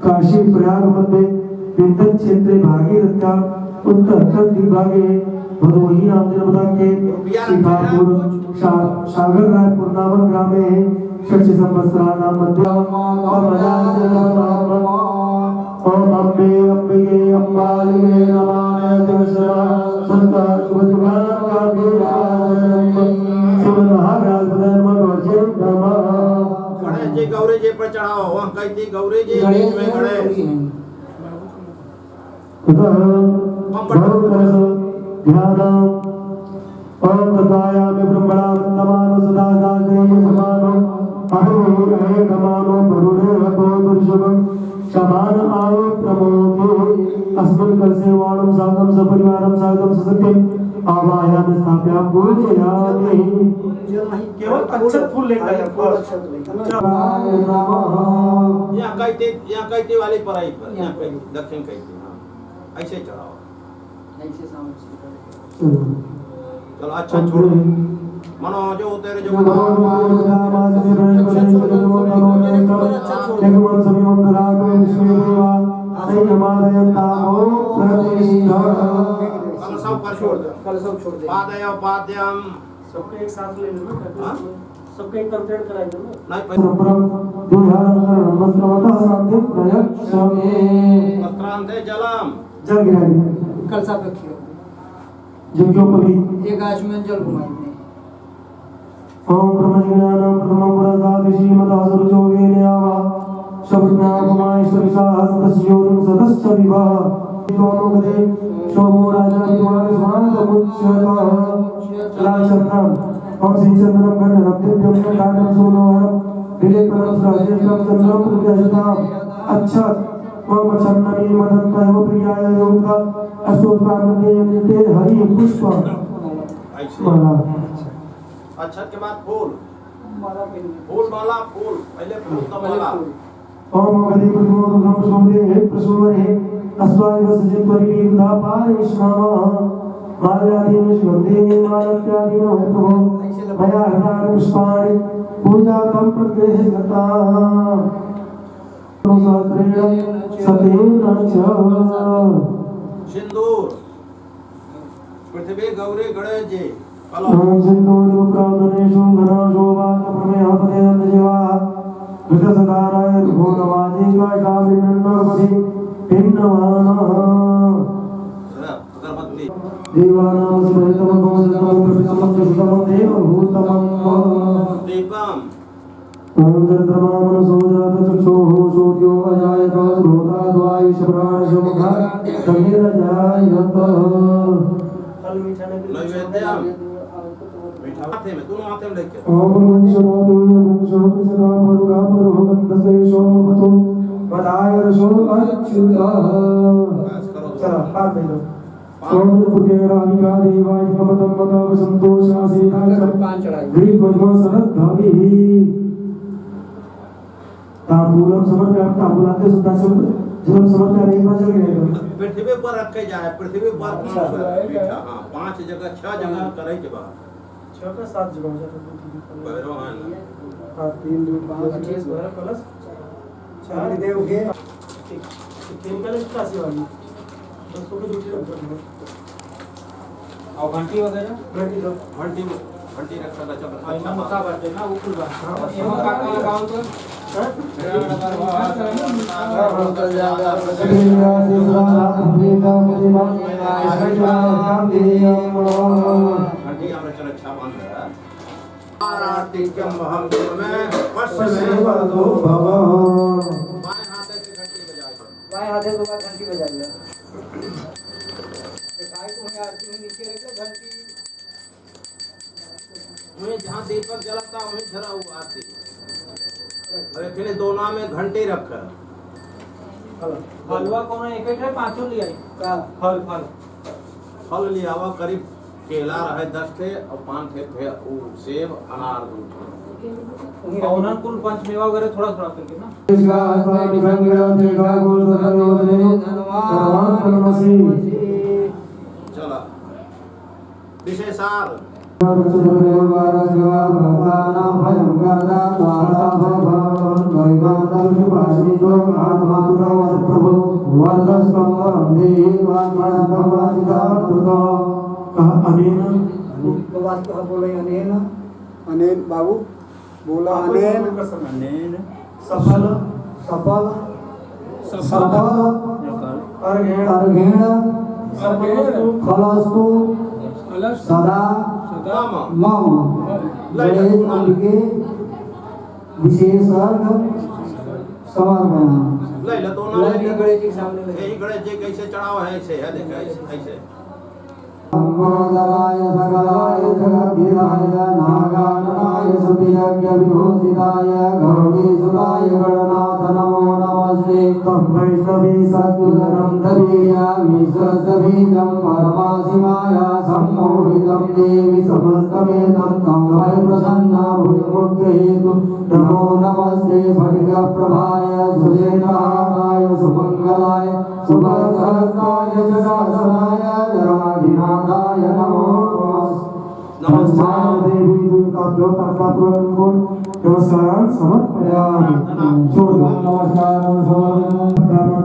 काशी प्रयाग मध्ये विंध्य क्षेत्रे भागीरथ्या उत्तर दिभागे भदोही नाम जनपदा के सीतापुर सागर रायपुर नामक ग्रामे षष्ठी संवत्सरा नाम मध्य ओम अम्बे अम्बिके अम्बालिके नमः देवसरा संता सुभद्रा का विराजम सुबह महाराज बदन मगोजे नमः गणेश जी गौरी जी पर चढ़ाओ वहां कहती गौरी जी बीच में गणेश ध्यान ओम तदायामि ब्रह्मणा वन्दमानो सदा दासे समानो अहो हे गमानो वरुणे हतो दुर्शुभं समान आयो प्रमोदे अस्मिन् कलसे वाणं सागं सपरिवारं सागं ससत्यं आवाहयामि स्थापयामि पूजयामि केवल अक्षत फूल लेकर यहाँ कहते वाले पर आई पर यहाँ पे दक्षिण कहते ऐसे चढ़ाओ ऐसे सामने चलो अच्छा छोड़ो मनो जो तेरे जो सब पर छोड़ दो कल सब छोड़ दे पादय पाद्यम सबको एक साथ ले लो ना सबको एक कंप्लीट कराई दो ना वस्त्रांते जलम जल गिराई कल सब रखियो जिनके ऊपर भी एक आचमन जल घुमाएंगे ओम ब्रह्मज्ञानं प्रथमं पुरस्तात् श्रीमदासुर जोगेन आवा शब्दनाममायश्वरिषा हस्तस्योरं सदश्च विवाह दोनों कदे सोमो राजा द्वारे स्वान्तमुच्यतः राजचन्द्रं ओम श्रीचन्द्रं गणनं दिव्यं काटं सोनोहरं विलेपनं सहस्रं चन्द्रं प्रत्यजताम् अच्छत् ओम चन्नमी मदन्तयो प्रियाय योगा अशोकानंदे यन्ते हरि पुष्प माला अच्छा के बाद फूल फूल माला फूल पहले फूल तो माला ओम गति प्रमोदं सोदे हे प्रसोदे अस्वाय वसजित परिविदा पारिष्मामः माल्यादीन वन्दे मालत्यादीन प्रभो मया हृदय पुष्पाणि पूजा कं प्रग्रह गता सिंदूर पृथ्वी गौरी गणेश जी ओम सिंदूर प्रादनेशो गणाशो वात प्रमेहपते दंडजीवा विदसदाराय भूनवाजी काशाभिनन्नरपति पिन्नवानः अगरबत्ती देवानां समेतमं भवसतमं प्रपितमं सुतमं देवभूतमं दीपम ओम चंद्रमा मनसो जात चक्षुः सूर्यो अजायत श्रोताद्वायुषप्राणशमुखः तमिरजायत फल मीठा नहीं नैवेद्यम मीठा हाथे में दोनों हाथे में लेके ओम वंशनादो वंशोपचका मरुगा मरुगंधसेशो भतो वदाय रसो अच्युता चलो हाथ दे दो ओम पुण्यराधिका देवाय नमः मदव संतोषासेना पांच चढ़ाई ग्रीक वज्म सरद्धाभि तांबूलम समर्पयामि तांबूलाते सुद्धा शब्द जब समर्पयामि एक बार चल गए पृथ्वी पर रखे जाए पृथ्वी पर मीठा हाँ 5 जगह 6 जगह करे के बाद 6 का 7 जगह हो जाता भैरव है ना है 3 2 5 6 12 प्लस 4 देव के केमिकल एक्सट्रासी वाली दोस्तों को ड्यूटी रख दो और घंटी वगैरह घंटी दो घंटी रखा था चल अच्छा मक्का बाटे ना वो फुल बात ये मक्का का लगाओ तो बाएं हाथे दो बार घंटी बजाइए जहाँ दीपक जलाता वहीं धरा हुआ आरती अरे फिर दोनों में घंटे रखा हलवा कौन एक है पांचों लिया का फल फल फल लिया हुआ करीब केला रहे 10 थे और 5 थे सेब अनार दूध और कुल पंचमेवा वगैरह थोड़ा थोड़ा करके ना चला विशेषार अनेन बाबू बोला अनेन सफल सफल सफल अर्घेण फलस्तु सदा मम गणेश अंबिके विशेष समर्पण ले दोनों गणेश जी के सामने यही गणेश जी कैसे चढ़ावा है ऐसे है देखा ऐसे मंगलाय सकलाय जगद्धिराय नागाननाय सुतियज्ञ विभूषिताय गौरीसुताय गणनाथ नमो नमस्ते तं वैष्णवी सद्गुणं दवीया विश्वसबीजं परमासिमाय सम्मोहितं देवी समस्तमेतं तं वै प्रसन्ना भुजमुक्तेतु नमो नमस्ते फटिकप्रभाय सुजेन्द्रहाराय सुमङ्गलाय सुभसहस्राय जटासनाय जराधिनाथाय नमो नमस्कार देवी दुर्गा नमस्कार समर्पयामि छोड़ दो नमस्कार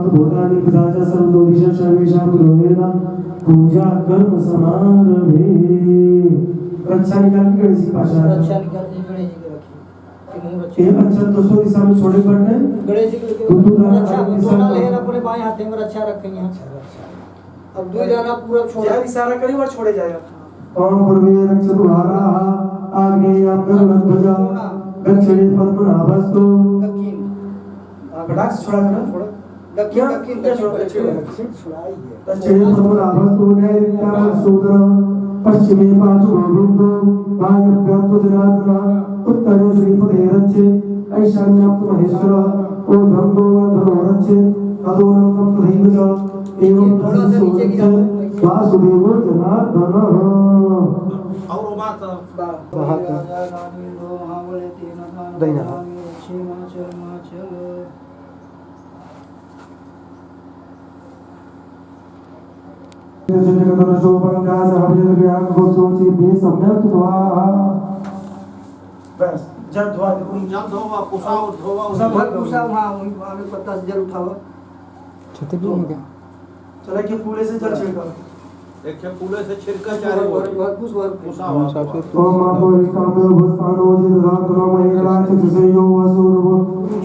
भूतानि पिताच सर्वदोषाः सर्वेषां विरोधेन पूजा कर्म समारभे रक्षा निकाल के गणेश जी पाशा रक्षा निकाल के गणेश जी के रखिए एक अक्षर दोस्तों दिशा में छोड़े पड़ने गणेश जी के रक्षा दोनों लेर अपने बाएं हाथ में रक्षा रखेंगे अब दो जाना पूरा छोड़ा इशारा करी और छोड़े जाएगा ओम पूर्वे रक्षद्वारा आग्नेयं गरुड़ध्वजा दक्षिणे पद्मनाभस्तु दक्षिण कटाक्ष छोड़ा ना छोड़ा दक्षिण दक्षिणे पद्मनाभस्तु नैऋत्यां शूद्र पश्चिमे पांचुगोविंदो वायव्यां जनार्दन उत्तरे श्रीपते रच्चे ऐशान्यां महेश्वर ऊर्ध्वं गोवर्धनो रच्चे अधोनं तं तथैव च एवं तस्य वासुदेवो जनार्दन और बात दैना बस जल धोआ दे जल धोवा पुसाव धोवा पूछा वहाँ हमें पत्ता से जल उठावा छत भी है क्या? चला के फूले से जल छिड़का एक फूले से छिड़का चारे ओर पुसाव ओम मातो इष्टांगो भस्तानो जिदातनो महिला चिसेयो वसुरवो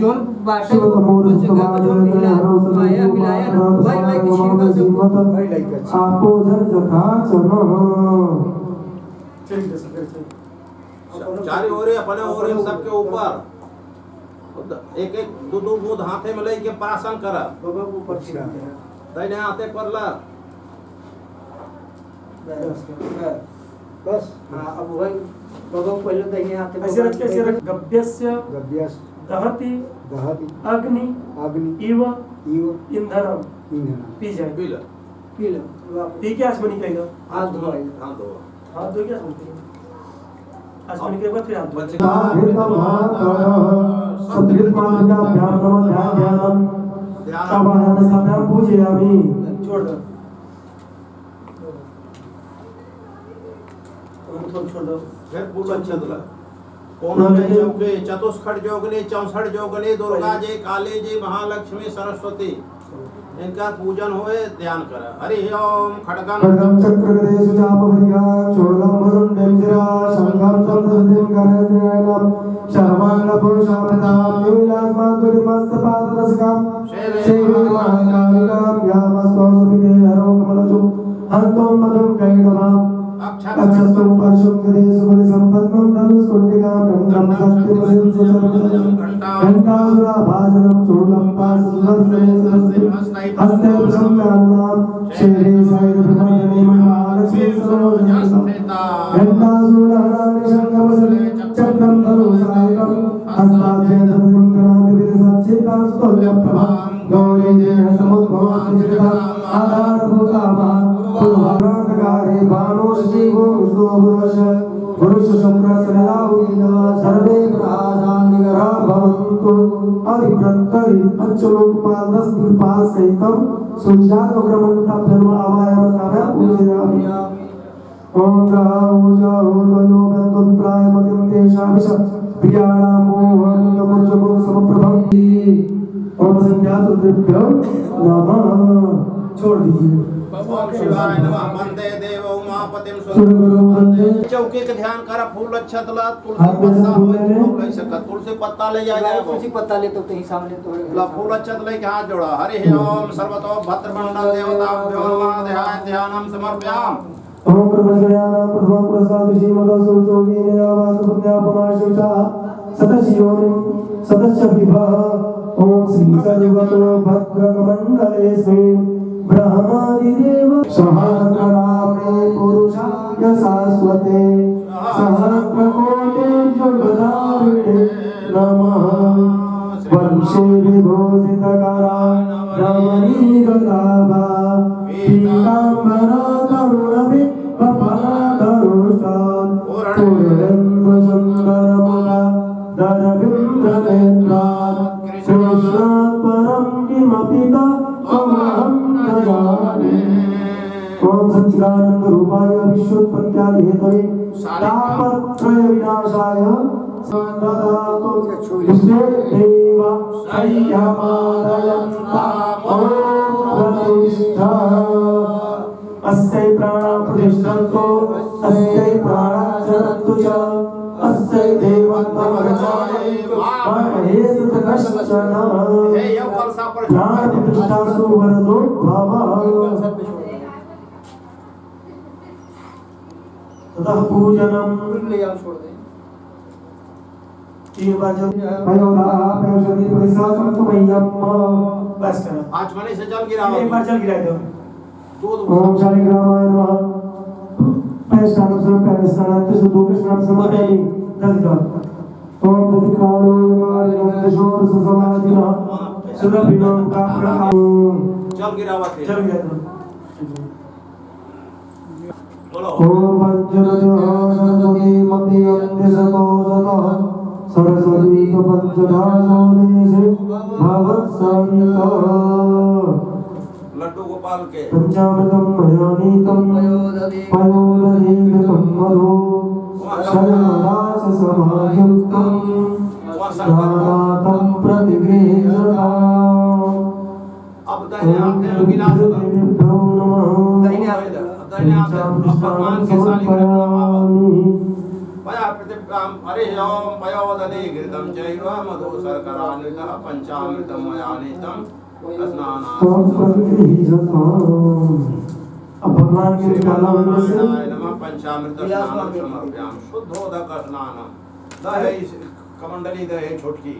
जोन बाटे शिवतमोर जगह पर जोन मिलाया मिलाया ना भाई लाइक छिड़का से भाई लाइक आपो जन जथा चनो ठीक है सर चारे ओरे अपने ओरे सबके ऊपर एक एक दो दो बूंद हाथे में लेके प्राशन करा बाबा को ऊपर छिड़का दैने हाथे परला बस हाँ अब वही बाबा पहले दाहिने हाथ ऐसे रच के ऐसे गभ्यस्य गभ्यस दहति दहति अग्नि अग्नि इव इव इंधनम इंधन पी जाए पीला पीला पी के आसमानी कहेगा हाथ धोए हाथ धोवा हाथ धो के आसमानी के बाद फिर हाथ धो बच्चे हृतम सत्रित मानिका ध्यान नमः ध्यान ध्यानम तवाहन समय पूजयामि छोड़ दो थोड़ा छोड़ दो फिर पूरा छदला कोणाले जोगले चतुष्खड जोगले 64 जोगले दुर्गा जी काली जी महालक्ष्मी सरस्वती इनका पूजन होए ध्यान करा हरि ओम खड़गम खड्गम चक्र गदे सुचाप परिगा चोलम वरुण जरा शंखम संदर्भिं करस्यैनम शर्वांग पुरुषामताम नीलास्मादुरि मस्तपादरसकम श्री महाकालिकाम यामस्तोसुभिदे हरो कमलजो हन्तों मधुं कैडवाम अक्षस्तुं परशुं गदे सुबलि संपन्नं धनुष्कुण्डिकां गंगं सत्यवसिं सुचरं घंटासुरा भाजनं चूलं पासुदर्शने हस्ते ब्रह्माण्डं शेरे सायर विमर्दने महालक्ष्मी सरोजनं घंटासुराणानि शङ्खवसले चक्रं धनुसायकं हस्ताभ्ये धनुर्गणानि विरसच्चित्तां स्तोल्यप्रभां गौरी देह समुद्भवान् चित्ताम् आधारभूतामा पूर्वानाथकारे भानुषि गोविष्णुभुवश पुरुष संप्रसन्नाहुना सर्वे प्रहासान्निगरा भवन्तु अधिप्रत्तरि अच्युलोकपादस्कृपासहितं सुजातग्रमन्तं आवायमस्ताभ्यां पूजयामि ओम ऊजा ऊर्वयो बन्धुप्राय मतिं तेषामिष प्रियाणां मोहनिकमुर्जगुं समप्रभन्ति ओम संज्ञातुभ्यो नमः छोड़ दीजिए ओम शिवाय नमः वंदे देव उमापतिं सुरगुरु वंदे चौके के ध्यान करा फूल अच्छा तला तुलसी पत्ता हो ले सका तुलसी पत्ता ले जाए तुलसी पत्ता ले तो कहीं सामने तो ला फूल अच्छा तले के हाथ जोड़ा हरि ओम सर्वतो भद्रमंडल देवताभ्यो नमः ध्यानं समर्पयाम ओम प्रभज्ञानां प्रथमं प्रसाद श्रीमदसु जोगीने आवास पुण्यापमाशुचा सतशियोनिं सतश्च विभः ओम श्री सजगतो भद्रकमण्डलेऽस्मिन् ब्रह्मादिदेव सहस्रनामे पुरुषाय शाश्वते सहस्रकोटे जगदारिणे नमः वंशे विभूषितकरा रमणीयलाभा पीताम्बरा करुणविपफलधरुष्टान् पूर्णेन्दुसुन्दरमुला दरविन्द्रनेत्रान् कृष्णात् परं किमपि त्वमहं न जाने ओम सच्चिदानंद रूपाय विश्वोत्पत्त्यादि हेतवे तापत्रय विनाशाय सदातो विष्णु देव सय्यमादयन्ता ओम प्रतिष्ठा अस्यै प्राण प्रतिष्ठन्तो अस्यै प्राणाचरन्तु च अस्यै देवत्वमर्चाय महेश कश्चन हे यो कलसा पर प्राण प्रतिष्ठा सुवरदो भव ततः पूजनम ले आओ छोड़ दे 3 बार जब पयोदा पयोशरी परिसासम तुमयम बस कर आचमनी से जल गिराओ एक बार जल गिरा दो दूध ओम शालिग्रामाय नमः पैस्तानम पैस्तानम सुदो कृष्णम समर्पयामि दलिता ओम दधिकारो नमः समाधिना सुरभिनम काप्रा जल गिरावा थे जल गिरा दो बोलो ओम पंचरजो सरस्वती मति अन्ते सतोषतः सरस्वती तो पंचधासोदेशे भवत्संतः लड्डू गोपाल के पंचामृतं मयानीतं पयोदधीकृतं मधु शरणदास समायुक्तं ज्ञानार्थं प्रतिगृह्यताम्। अब दाहिने हाथ में गिलास लो। दाहिने हाथ में। दाहिने हाथ में भगवान के शालिग्राम नमामि। पया प्रतिप्राम हरि ओम पयोदने घृतं चैव मधु शर्करान्वितः पंचामृतं मयानितं स्नानार्थं। अब भगवान के श्रीमन्नारायणाय नमः पंचामृत स्नानं समर्पयामि। शुद्धोदक स्नानम। दहे कमंडली दहे छोटकी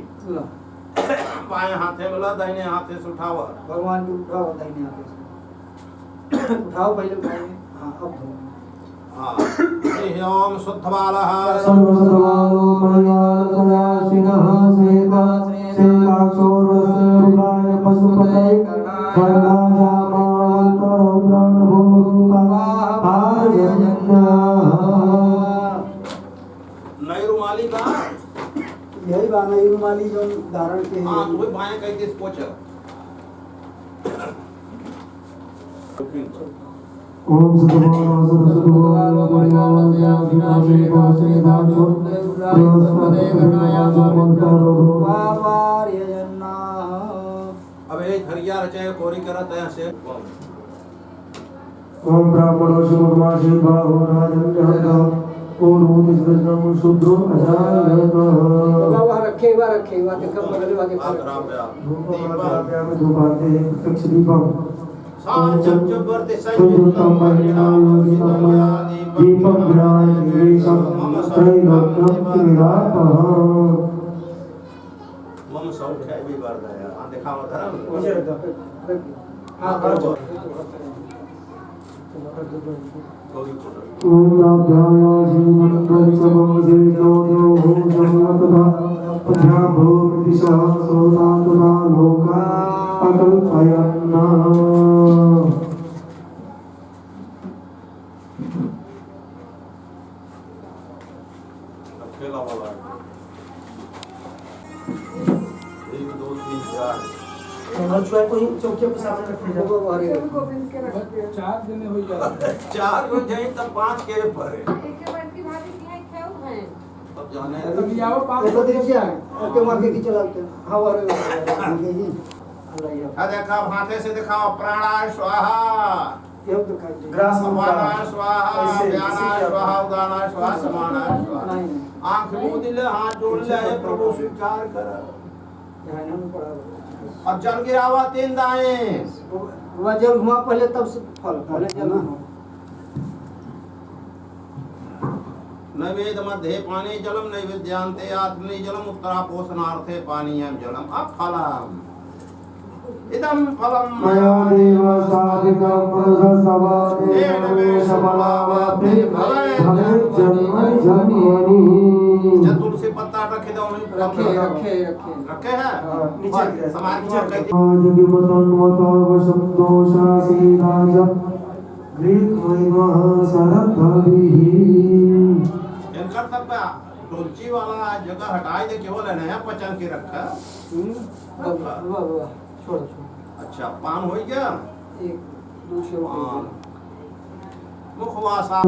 बाएं हाथे में ला, दाहिने हाथे से उठाओ। भगवान को उठाओ दाहिने हाथ से। उठाओ पहले उठाओ। हाँ अब धो। हाँ हरि ओम शुद्ध बालः सर्वसर्वालो मणिवालकयाशिनः सेता सेताक्षोरस्यरुद्राय पशुपतये नई रुमाली का यही बाना रुमाली जो धारण के हाँ तो वही बाएं कहीं दिस पोछा। ओम सतवालो सरस्वतवालो मणिवालकयाशिनः सेता अब एक हरिया रचाए कोरी करत है से ओम ब्राह्मणो शुभमाशी बाहो राजन्यः ओम निष्कृष्णं शुद्रो अजायतः। बाबा रखे हुआ देखो बगल वाले धूपमात्राप्यामि धूपार्थे प्रत्यक्ष दीपम् साचब्जवर्ति संयुक्तं परिणामोजितं यादि दीपं विराजयेशं त्रैलोक्यं क्रीडापः। मम सौख्य भी वर्ध है। हाँ दिखाओ धर्म हाँ कर दो। ओम नाभ्याया श्रीमन्त्रं सेव्यो संवतः पद्भ्याभो दिशः सोता तथा लोका अकल्पयन्ना। अकेला वाला 1 2 3 4 मछुआ को ही चौके पे सामने रख दो। चार दिन हो जाए। 4 को जाई तब 5 के पर है। अब जाने तब आओ पास ऐसा देखिए के मार के चलाते हैं हवा रे जी अल्लाह ये आ देखा हाथे से दिखाओ प्राणाय स्वाहा ये दिखाइए ग्रास समानाय स्वाहा ऐसे, व्यानाय ऐसे स्वाहा उदानाय स्वाहा समानाय स्वाहा। नहीं आंख मूंद ले हाथ जोड़ ले हे प्रभु स्वीकार कर। ध्यान में पड़ा अब जल गिरावा 3 दाएं वह जल घुमा पहले तब से फल पहले जल ना नैवेद्य मध्ये पानी जलम नैवेद्यांते आत्मनि जलम उत्तरापोषणार्थे पानीयं जलम अब फलम इदं फलम मया देव साधिकं पुरुषसवादेव शमलावते भवे जन्मनि। जब तुलसी पत्ता रखे दो रखे रखे हैं नीचे समाज में कह दी आजगिमतन्वतवशं दोषासीदाज ग्रीकमयिमः सरद्धभिः। इनका तब तुलसी वाला जगह हटाई दे केवल नया पचन की रखा। वाह छोड़ अच्छा पान हो गया एक दूसरे पान मुखवासा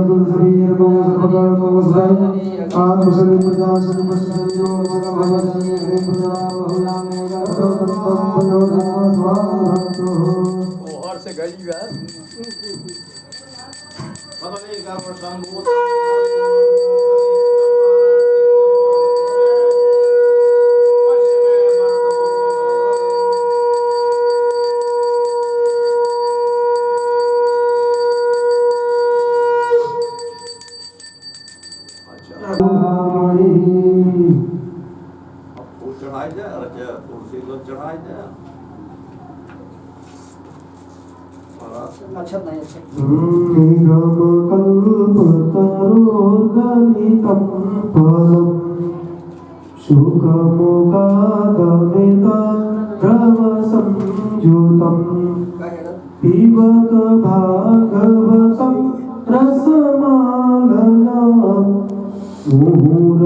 और से गई है बदलेगा प्रसंग चढ़ाई जाए तुलसी को चढ़ाई जाए अच्छा नहीं अच्छा कल्पतरोर्गलितं फलं शुकमुखादमिता द्रवसंयुतं पिबत भागवतं रसमालया मुहुर।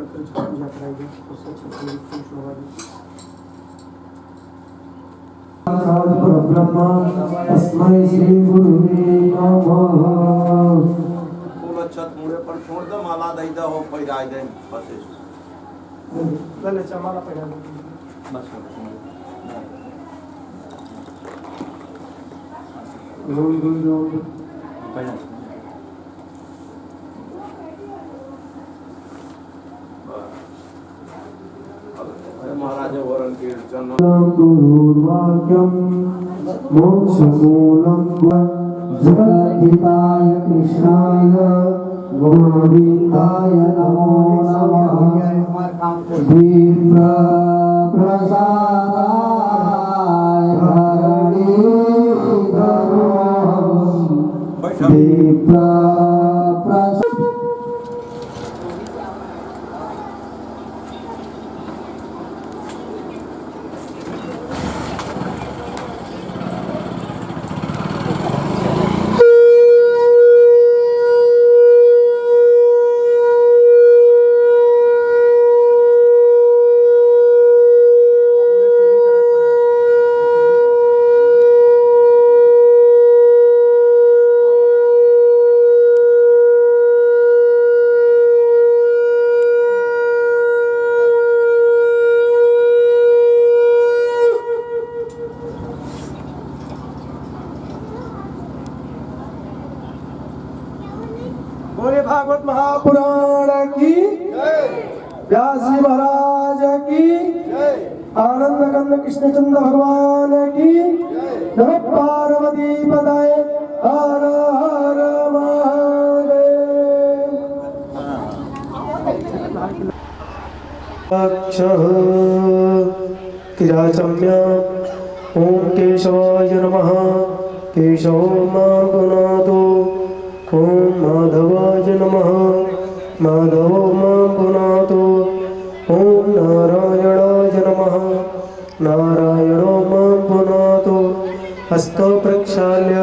पूजा कराई गई उससे छठी शोभा दी। साध परब्रह्म तस्मै श्री गुरुवे नमः। फूल छत मुड़े पर छोड़ दो, माला दई दो हो पैदा दे बस। ले चमाला पड़ा बस महाराज वरण कीर्तन गुरुर्वाक्यं मोक्षमूलं जगद्धिताय कृष्णाय गोविन्दाय नमो नमः। विप्रप्रसादाय धरणीधरोऽहं विप्रप्रसादाय। बोले भागवत महापुराण की व्यास जी महाराज की आनंद कंद कृष्णचंद्र भगवान की नमः पार्वती पदाय हर हर महादेव। तिराचम्य ओम केशवाय नमः। केशवो मां पुनातो ओम माधवाय नमः। माधवो मां पुनातो ओम नारायणाय नमः। नारायणो मां पुनातो हस्तो प्रक्षाल्य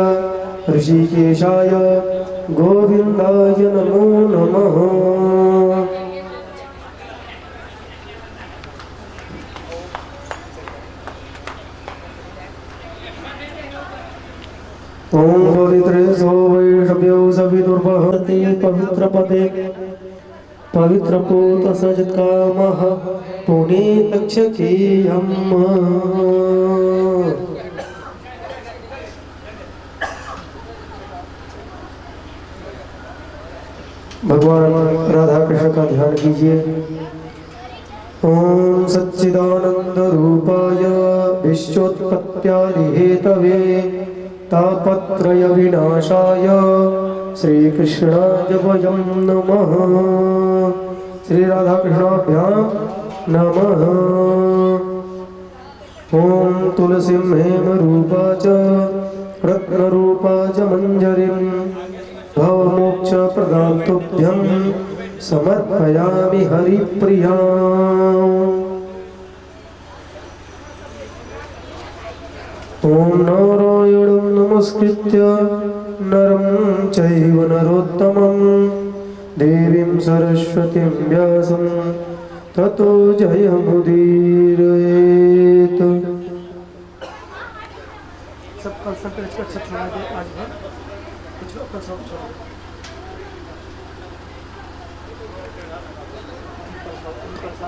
ऋषिकेशाय गोविन्दाय नमो नमः। ओम पवित्रेशो वैष्णव्यो सविदुर्वहते पवित्र पदे पवित्र पूत सजत कामः पुणे तक्षकेयम्। भगवान राधा कृष्ण का ध्यान कीजिए। ओम सच्चिदानंद रूपाय विश्वोत्पत्त्यादि हेतवे तापत्रय विनाशाय श्री कृष्णाय वयं नमः। श्री राधा कृष्णाभ्यां नमः। ओम तुलसीं हेमरूपा च रत्नरूपा च मंजरीं भवमोक्ष प्रदां तुभ्यं समर्पयामि हरिप्रियाम्। ओम नारायणं नमस्कृत्य नरं चैव नरोत्तमं देवीं सरस्वतीं व्यासं ततो जयमुदीरयेत्। सबका सब अच्छा छोड़ा दे आज भर कुछ अपना सब छोड़।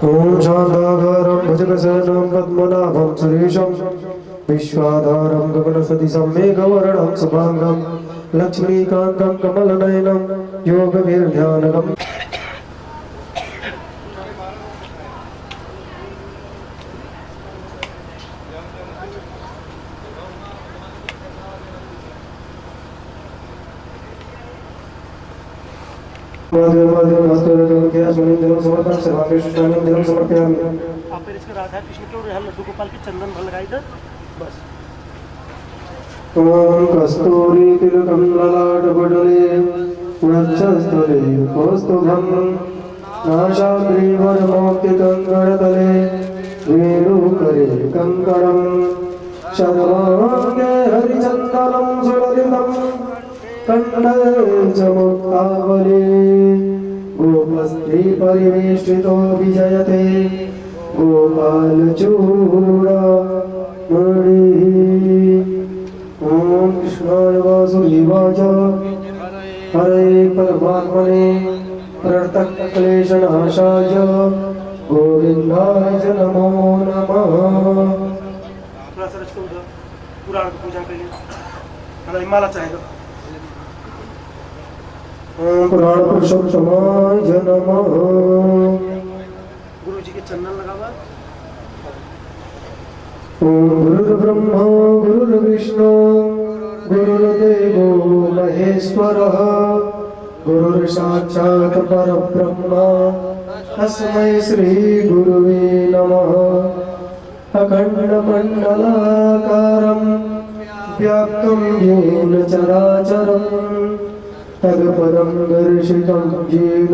ओम शांताकारं भुजगशयनं पद्मनाभं सुरेशं विश्वाधारं गगनसदृशं मेघवर्णं शुभांगं लक्ष्मीकान्तं कमलनयनं योगविर्ध्यानगम्। आप इसको राधा कृष्ण के और लड्डू गोपाल के चंदन भर लगाई दो बस। ओम कस्तूरी तिलकं ललाटपटले वक्षस्थले कौस्तुभं नासाग्रीवनमौक्तिकङ्कणतले वेणुकरे कङ्कणं शर्वाङ्गे हरिचन्दनं सुललितं कण्ठे च मुक्तावली। वस्त्रे परिवेष्टितो विजयते गोपालचूडामणिः। ॐ कृष्णाय वासुदेवाय हरे परमात्मने प्रणतक्लेशनाशाय गोविन्दाय नमो नमः। पुराण की पूजा के लिए माला चाहेगा। ओम पुराण पुरुषोत्तमाय नमः। गुरु जी के चंदन लगा हुआ। ओम गुरुर्ब्रह्मा गुरुर्विष्णु गुरुर्देवो महेश्वरः गुरुर्साक्षात् परब्रह्म तस्मै श्री गुरुवे नमः। अखण्डमण्डलाकारं व्याप्तं येन चराचरं तत्पदं दर्शितं येन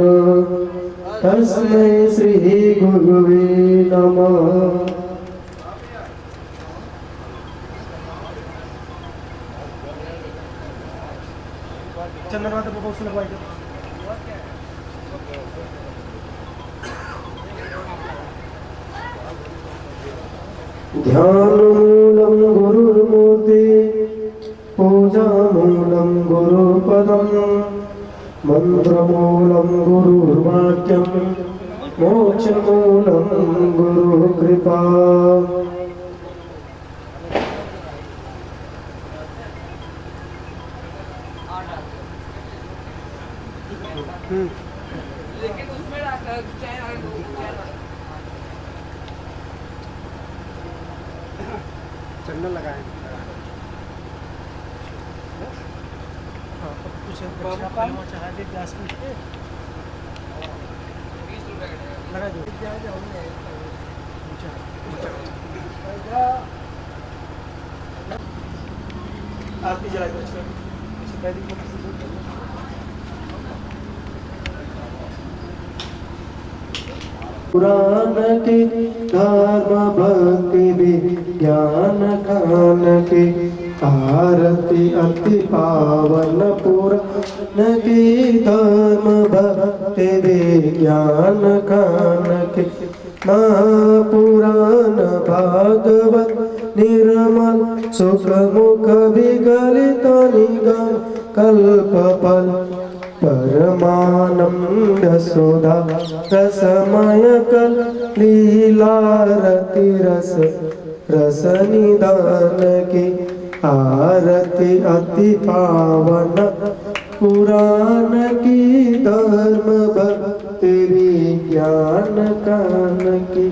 तस्मै श्री गुरुवे नमः। चंद्रनाथ बाबा उसने लगवाई थी। ध्यानमूलं गुरुर्मूर्ति पूजामूलं गुरुपदं मन्त्रमूलं गुरुर्वाक्यं मोक्षमूलं गुरुकृपा। लेकिन उसमें चंदन लगाए। आरती जलाई पुराण के धर्म भक्ति विज्ञान कान के आरती अति पावन पुराण के धर्म भक्ति विज्ञान कान के महापुराण भागवत निर्मल सुख मुख विगलित निगम कल्पफल परमानंद सुधा रसमय कल लीलारति रस रस निदान की आरती अति पावन पुराण की धर्म भक्ति विज्ञान कान की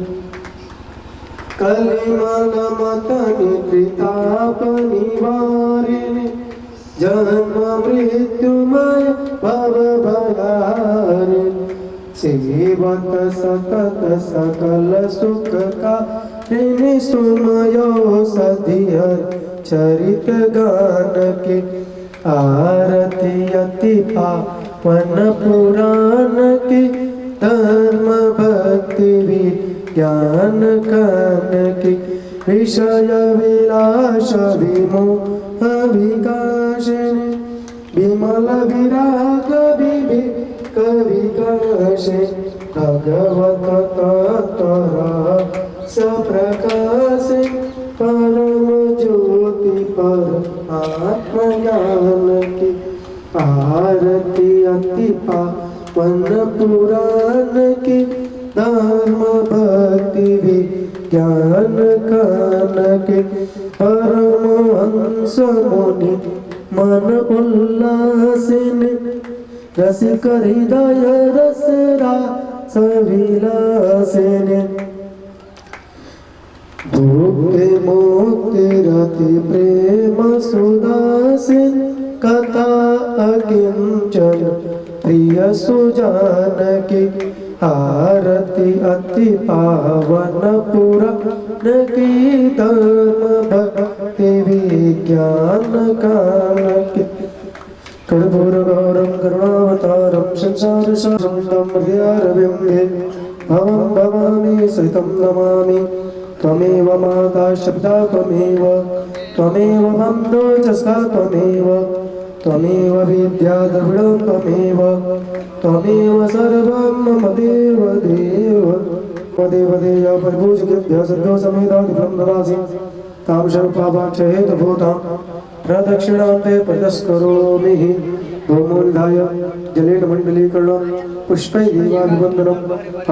कलिमल मत निताप निवारिणी जन्म मृत्युमय भव भयारिणी सेवत सतत सकल सुख का सुमयो सधियर चरित गान के आरती अति पावन पुराण के धर्म भक्ति विज्ञान कान के विषय विलास विमोह विकाशिनी विमल विराग विवेक विकाशिनी भगवत तत्व सप्रकाशे परम ज्योति पर आत्मज्ञान की आरती अति पावन पुराण की धर्म भक्ति विज्ञान कान के परमहंस मुनि मन उल्लासिन रसिक हृदय रसरा सविलासिन भुक्ति मुक्ति रति प्रेम सुदासिन कथा अकिंचन प्रिय सुजान की आरती अति पावन पुराण की धर्म भक्ति विज्ञान कान के कर्पूर गौरम करुणावतारम संसार सारं हृदयारविंदे भवं भवामि सहितं नमामि त्वमेव माता शब्दा त्वमेव बन्धो जस्ता त्वमेव त्वमेव विद्या द्रविणं त्वमेव सर्वं मम देव देव परिपूजकेभ्यः सद्यो समेधादिफलं ददासि तां सर्वपापाक्षयहेतुभूतां प्रदक्षिणान्ते प्रतस्करोमि धूमोनिधाय जलेन मण्डलीकरणं पुष्पै देवाभिवन्दनम्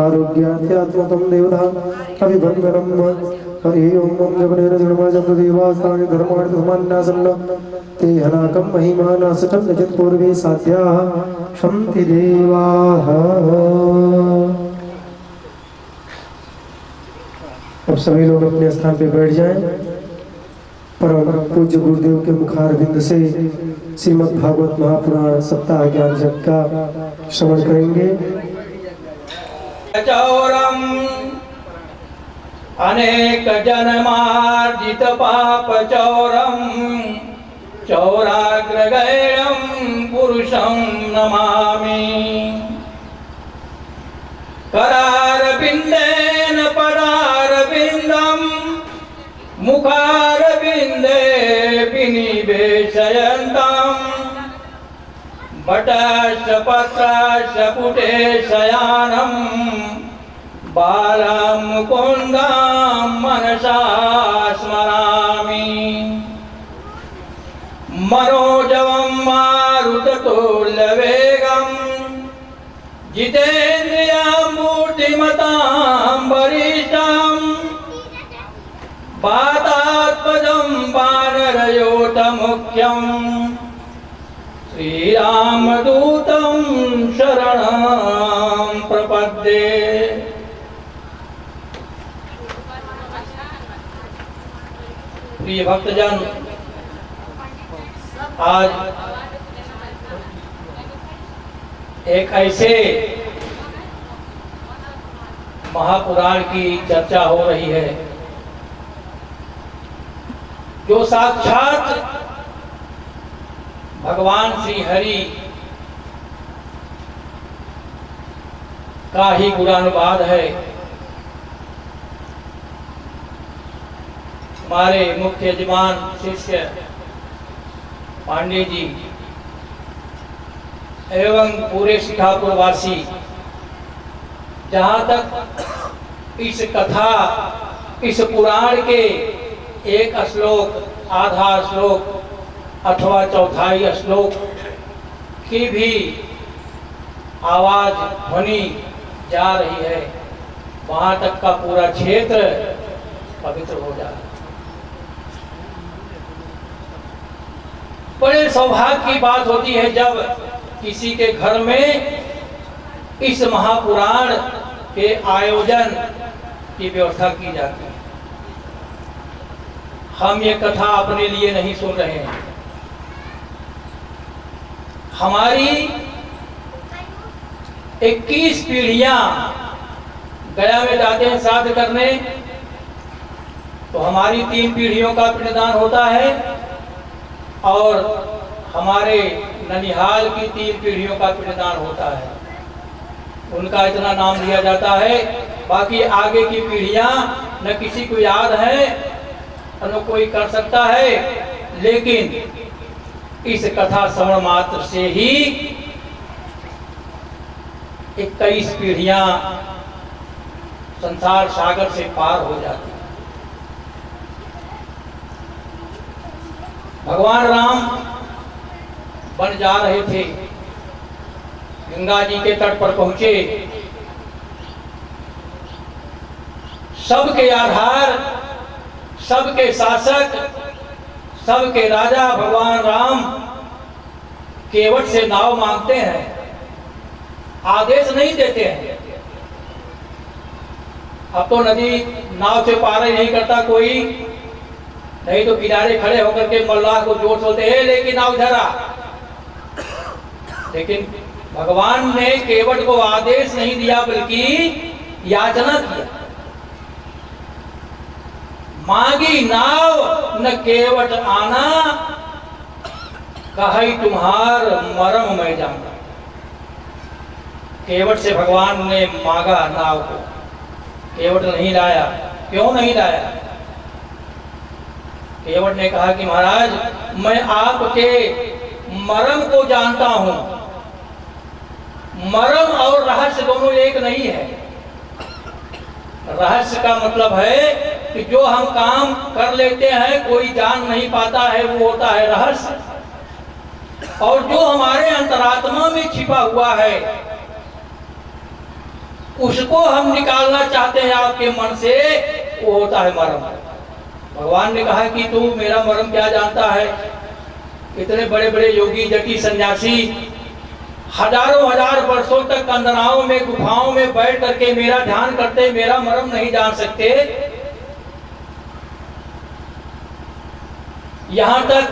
आरोग्यात्यात्मकं देवता अभिवन्दनम् हरि ओम जगनेन जन्माजं देवास्तानि धर्माणि धर्मान्यासन्न ते हनाकं महिमानासटं नजत पूर्वे साध्याः शन्ति देवाः। अब सभी लोग अपने स्थान पे बैठ जाएं। परम पूज्य गुरुदेव के मुखारविंद से श्रीमद् भागवत महापुराण सप्ताह ज्ञान जप का श्रवण करेंगे। चौरम अनेक जन्मार्जित पाप चौरम चौराग्रगण्यं पुरुषं नमामि। करारविन्देन पदारविन्दं मुखारविन्दे विनिवेशयन्तं वटश्च पत्रश्च पुटे शयानं बालं मुकुन्दं मनसा स्मरामि। मनोजवं मारुततुल्यवेगं जितेन्द्रियं मूर्तिमतां वरिष्ठं वातात्मजं वानरयोतमुख्यं श्रीरामदूतं शरणं प्रपद्ये। प्रिय भक्तजन, आज एक ऐसे महापुराण की चर्चा हो रही है जो साक्षात भगवान श्री हरि का ही गुणानुवाद है। हमारे मुख्य यजमान शिष्य पांडे जी एवं पूरे शिखापुरवासी जहाँ तक इस कथा, इस पुराण के एक श्लोक, आधा श्लोक अथवा चौथाई श्लोक की भी आवाज ध्वनि जा रही है, वहाँ तक का पूरा क्षेत्र पवित्र हो जाए। बड़े सौभाग्य की बात होती है जब किसी के घर में इस महापुराण के आयोजन की व्यवस्था की जाती है। हम ये कथा अपने लिए नहीं सुन रहे हैं, हमारी 21 पीढ़ियां गया में जाते हैं श्राद्ध करने, तो हमारी 3 पीढ़ियों का पिंडदान होता है और हमारे ननिहाल की 3 पीढ़ियों का पिंडदान होता है। उनका इतना नाम लिया जाता है, बाकी आगे की पीढ़ियां न किसी को याद है न कोई कर सकता है, लेकिन इस कथा श्रवण मात्र से ही 21 पीढ़ियां संसार सागर से पार हो जाती। भगवान राम बन जा रहे थे, गंगा जी के तट पर पहुंचे। सबके आधार, सबके शासक, सबके राजा भगवान राम केवट से नाव मांगते हैं, आदेश नहीं देते हैं। अब तो नदी नाव से पार ही नहीं करता कोई, नहीं तो किनारे खड़े होकर के मल्लाह को जोर बोलते हैं लेकिन नाव इधर आ। लेकिन भगवान ने केवट को आदेश नहीं दिया बल्कि याचना किया, मांगी नाव न केवट आना, कही तुम्हार मरम मैं जाना। केवट से भगवान ने मांगा नाव को, केवट नहीं लाया। क्यों नहीं लाया? केवट ने कहा कि महाराज मैं आपके मर्म को जानता हूं। मर्म और रहस्य दोनों एक नहीं है। रहस्य का मतलब है कि जो हम काम कर लेते हैं कोई जान नहीं पाता है, वो होता है रहस्य। और जो हमारे अंतरात्मा में छिपा हुआ है उसको हम निकालना चाहते हैं आपके मन से, वो होता है मर्म। भगवान ने कहा कि तू मेरा मर्म क्या जानता है? इतने बड़े बड़े योगी जटी सन्यासी हजारों हजार वर्षों तक कंदराओं में गुफाओं में बैठ करके मेरा ध्यान करते, मेरा मर्म नहीं जान सकते। यहां तक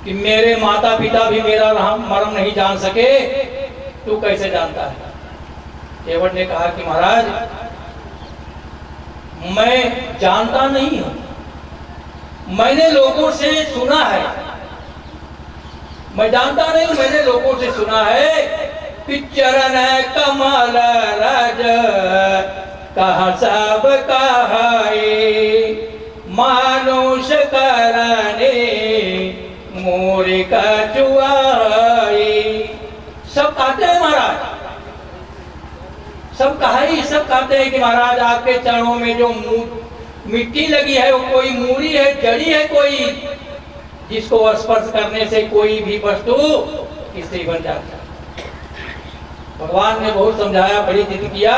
कि मेरे माता पिता भी मेरा मर्म नहीं जान सके, तू कैसे जानता है? केवट ने कहा कि महाराज मैं जानता नहीं हूं, मैंने लोगों से सुना है। मैं जानता नहीं हूं, मैंने लोगों से सुना है कि चरण कमल रज कहा सब कहाए, मानुष करने मोरे का चुआए। सब कहते हैं महाराज, सब कहते हैं कि महाराज आपके चरणों में जो मिट्टी लगी है वो कोई मूरी है, जड़ी है कोई, जिसको स्पर्श करने से कोई भी वस्तु स्त्री बन जाती है। भगवान ने बहुत समझाया, बड़ी जिद किया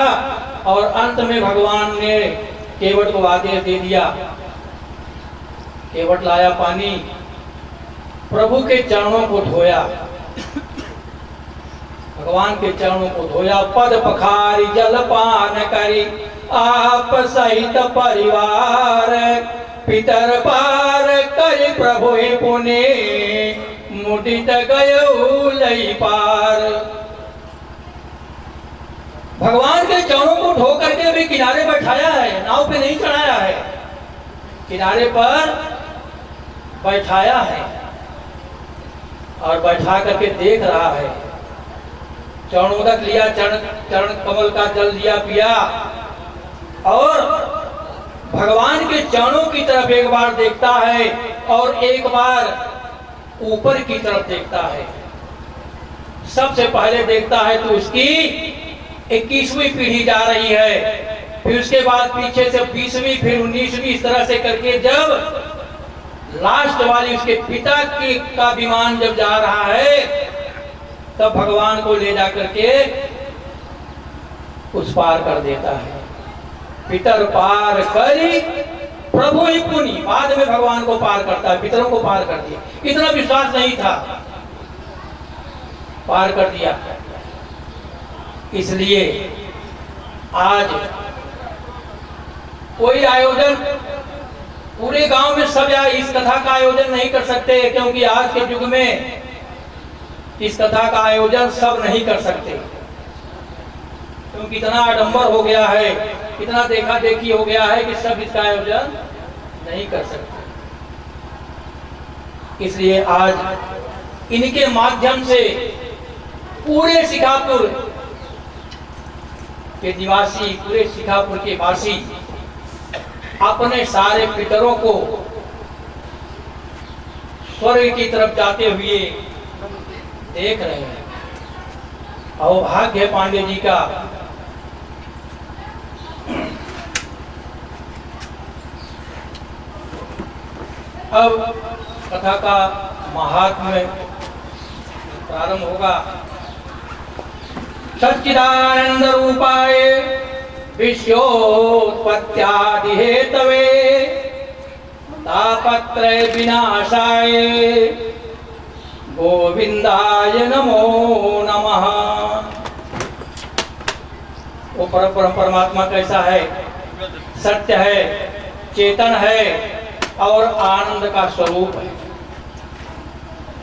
और अंत में भगवान ने केवट को आदेश दे दिया। केवट लाया पानी, प्रभु के चरणों को धोया, भगवान के चरणों को धोया, पद पखारी जल पान करी आप सहित परिवार, पितर पार कर प्रभु पुने मुदित गयो लई पार। भगवान के चरणों को धो करके भी किनारे बैठाया है, नाव पे नहीं चढ़ाया है, किनारे पर बैठाया है और बैठा करके देख रहा है। चरणोदक लिया, चरण कमल का जल लिया, पिया और भगवान के चरणों की तरफ एक बार देखता है और एक बार ऊपर की तरफ देखता है। सबसे पहले देखता है तो उसकी 21वीं पीढ़ी जा रही है, फिर उसके बाद पीछे से 20वीं, फिर 19वीं, इस तरह से करके जब लास्ट वाली उसके पिता की का विमान जब जा रहा है तब भगवान को ले जा करके उस पार कर देता है। पितर पार करी प्रभु ही पुनि, बाद में भगवान को पार करता है, पितरों को पार कर दिया। इतना विश्वास नहीं था, पार कर दिया। इसलिए आज कोई आयोजन पूरे गांव में सब इस कथा का आयोजन नहीं कर सकते, क्योंकि आज के युग में इस कथा का आयोजन सब नहीं कर सकते, क्योंकि इतना आडंबर हो गया है, इतना देखा देखी हो गया है कि सब इसका आयोजन नहीं कर सकते। इसलिए आज इनके माध्यम से पूरे शिखापुर के निवासी, पूरे शिखापुर के वासी अपने सारे पितरों को स्वर्ग की तरफ जाते हुए देख रहे हैं। और भाग्य पांडे जी का अब कथा का महात्म्य प्रारंभ होगा। सच्चिदानंद रूपाय विश्वोत्पत्त्यादि हेतवे तापत्रय विनाशाय गोविंदाय नमो नमः। वो परमात्मा कैसा है? सत्य है, चेतन है और आनंद का स्वरूप है,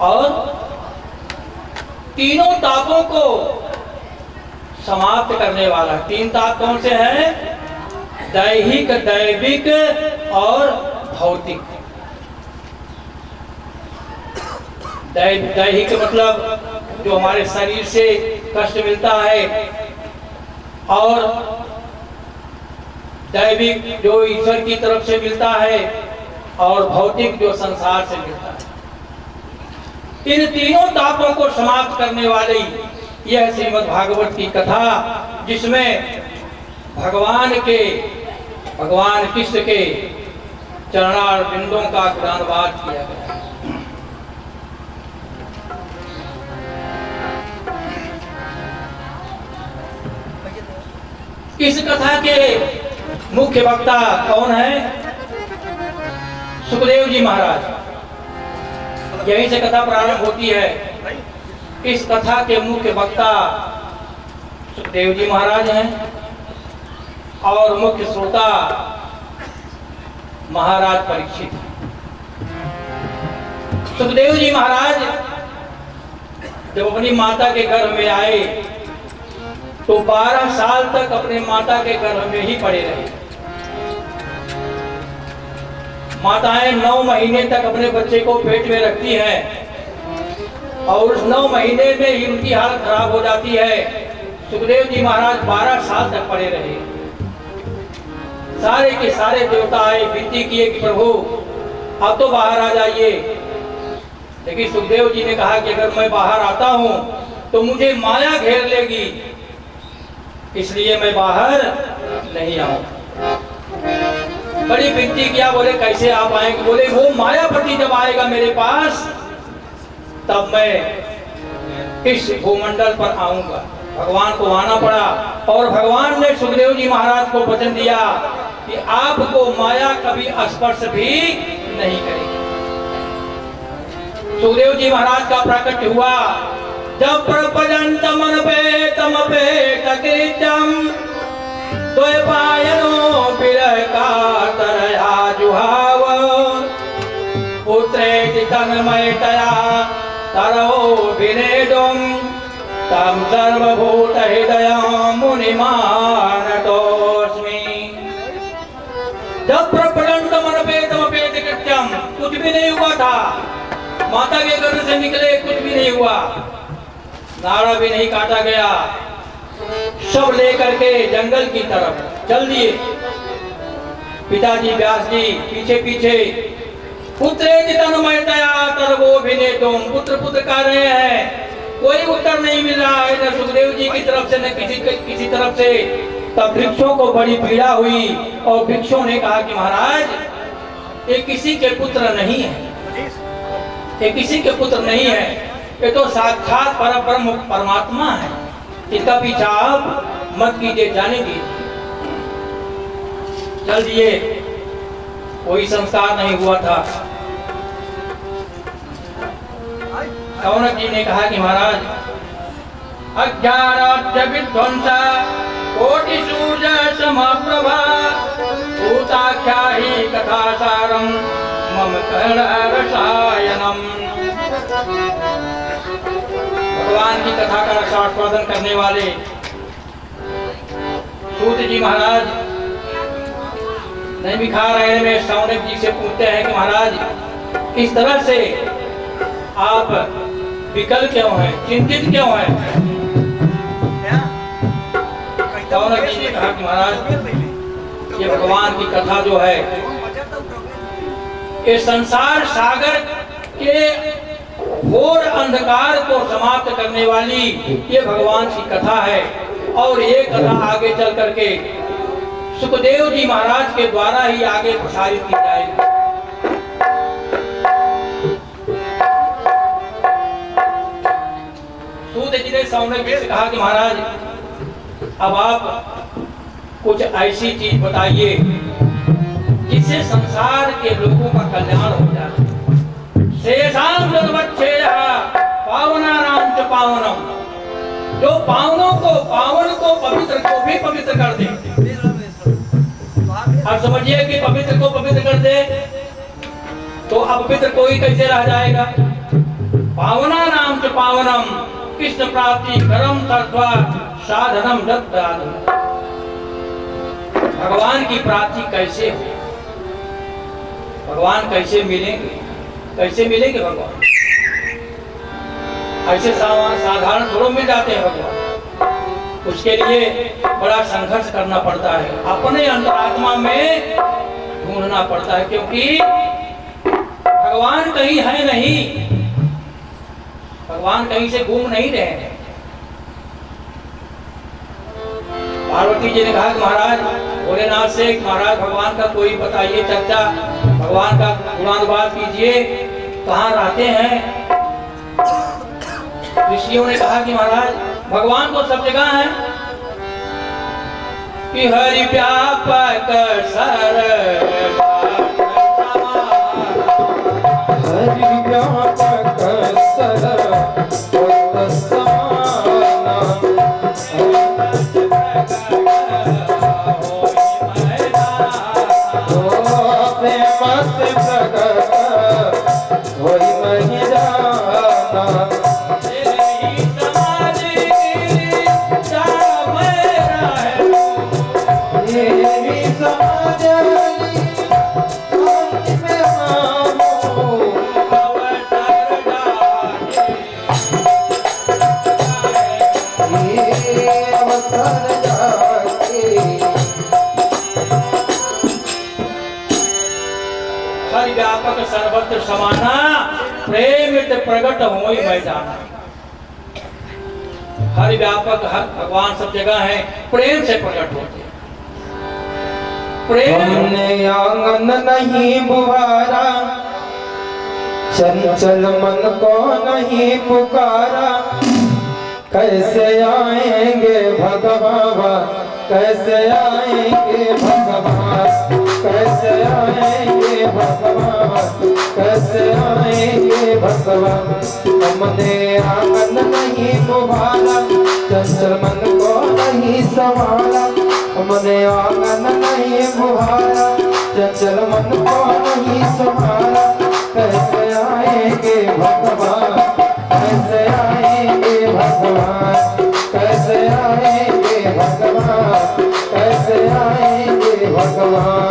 और तीनों तापों को समाप्त करने वाला। तीन ताप कौन से हैं? दैहिक, दैविक और भौतिक। दैहिक मतलब जो हमारे शरीर से कष्ट मिलता है, और दैविक जो ईश्वर की तरफ से मिलता है, और भौतिक जो संसार से मिलता है। इन तीनों तापों को समाप्त करने वाली यह श्रीमद् भागवत की कथा, जिसमें भगवान कृष्ण के चरणार बिंदों का गुणानुवाद किया गया है। इस कथा के मुख्य वक्ता कौन है? सुखदेव जी महाराज। यहीं से कथा प्रारंभ होती है। इस कथा के मुख्य वक्ता सुखदेव जी महाराज हैं और मुख्य श्रोता महाराज परीक्षित हैं। सुखदेव जी महाराज जब अपनी माता के गर्भ में आए तो 12 साल तक अपने माता के गर्भ में ही पड़े रहे। माताएं 9 महीने तक अपने बच्चे को पेट में रखती हैं और उस 9 महीने में ही उनकी हालत खराब हो जाती है। सुखदेव जी महाराज 12 साल तक पड़े रहे। सारे के सारे देवता आए, विनती किए कि प्रभु अब तो बाहर आ जाइए। लेकिन सुखदेव जी ने कहा कि अगर मैं बाहर आता हूं तो मुझे माया घेर लेगी, इसलिए मैं बाहर नहीं आऊंगा। बड़ी विनती किया, बोले कैसे आप आएंगे? बोले वो मायापति जब आएगा मेरे पास तब मैं इस भूमंडल पर आऊंगा। भगवान को आना पड़ा और भगवान ने सुखदेव जी महाराज को वचन दिया कि आपको माया कभी स्पर्श भी नहीं करेगी। सुखदेव जी महाराज का प्राकट्य हुआ जब प्रपंचम अनपेतम पेतकृत्यम द्वैपायनो विरह कातरया जुहाव पुत्रेति तन्मयतया तरो विनेदुम तम सर्वभूत हृदयं मुनिमानतोस्मि। जब प्रपंचम अनपेतम पेतकृत्यम, कुछ भी नहीं हुआ था, माता के गर्भ से निकले कुछ भी नहीं हुआ, नाड़ा भी नहीं काटा गया, सब लेकर के जंगल की तरफ चल दिए। पिताजी व्यास जी पीछे पीछे। पुत्रेति तन्मयतया तर्वोभिनेतुम, पुत्र पुत्र कह रहे हैं, कोई उत्तर नहीं मिल रहा है, न सुखदेव जी की तरफ से न किसी तरफ से। तब भिक्षुओं को बड़ी पीड़ा हुई और भिक्षुओं ने कहा कि महाराज ये किसी के पुत्र नहीं है, ये किसी के पुत्र नहीं है, ये तो साक्षात परब्रह्म परमात्मा है, इसका पीछा आप मत कीजिए, जाने दीजिए। चल दिए, कोई संस्कार नहीं हुआ था। कौनक जी ने कहा कि महाराज अज्ञानाद्य विध्वंसा कोटि सूर्य समप्रभा भूताख्या ही कथासारम मम कर्ण रसायनम। भगवान की कथा का रसास्वादन करने वाले सूत जी महाराज नहीं भी खा रहे में शौनक जी से पूछते हैं कि महाराज इस तरह से आप विकल क्यों हैं, चिंतित क्यों हैं? शौनक जी ने कहा कि महाराज ये भगवान की कथा जो है ये संसार सागर के घोर अंधकार को समाप्त करने वाली ये भगवान की कथा है और ये कथा आगे चल करके सुखदेव जी महाराज के द्वारा ही आगे प्रसारित की जाएगी। सूत जी ने शौनक जी से कहा कि महाराज अब आप कुछ ऐसी चीज बताइए जिससे संसार के लोगों का कल्याण हो जाए। शेषाम जन्मच्छेदः पावनानां च पावनम, जो पावनों को पावन को पवित्र को भी पवित्र कर दे। अब समझिए कि पवित्र को पवित्र कर दे तो अपवित्र कोई कैसे रह जाएगा। पावनानां च पावनम कृष्ण प्राप्ति करम तत्वा साधनम दत्तादम। भगवान की प्राप्ति कैसे हो, भगवान कैसे मिलेंगे, कैसे मिलेंगे भगवान? ऐसे साधारण थोड़ो मिल जाते हैं भगवान। उसके लिए बड़ा संघर्ष करना पड़ता है, अपने अंतरात्मा में ढूंढना पड़ता है, क्योंकि भगवान कहीं है नहीं, भगवान कहीं से घूम नहीं रहे हैं। पार्वती जी ने कहा कि महाराज भोलेनाथ से, महाराज भगवान का कोई बताइए चर्चा, भगवान का गुणानुवाद कीजिए, कहाँ रहते हैं। ऋषियों ने कहा कि महाराज भगवान तो सब जगह है, कि हरि व्यापक हरि व्यापक हरि व्यापक सर्वत्र समाना, प्रेमित प्रकट होई मैदान। हरि व्यापक, हर भगवान सब जगह है, प्रेम से प्रकट होते। हमने आंगन नहीं बुहारा, चंचल मन को नहीं पुकारा, कैसे आएंगे भगवान, कैसे आएंगे भगवान, कैसे आएंगे भगवान, कैसे आएंगे भगवान। हमने आंगन नहीं बुहारा, चंचल मन को नहीं संभाला, हमने आंगन नहीं बुहारा, चंचल मन को नहीं संभाला, कैसे आएंगे भगवान, कैसे आएंगे भगवान, कैसे आएंगे भगवान, कैसे आएंगे भगवान।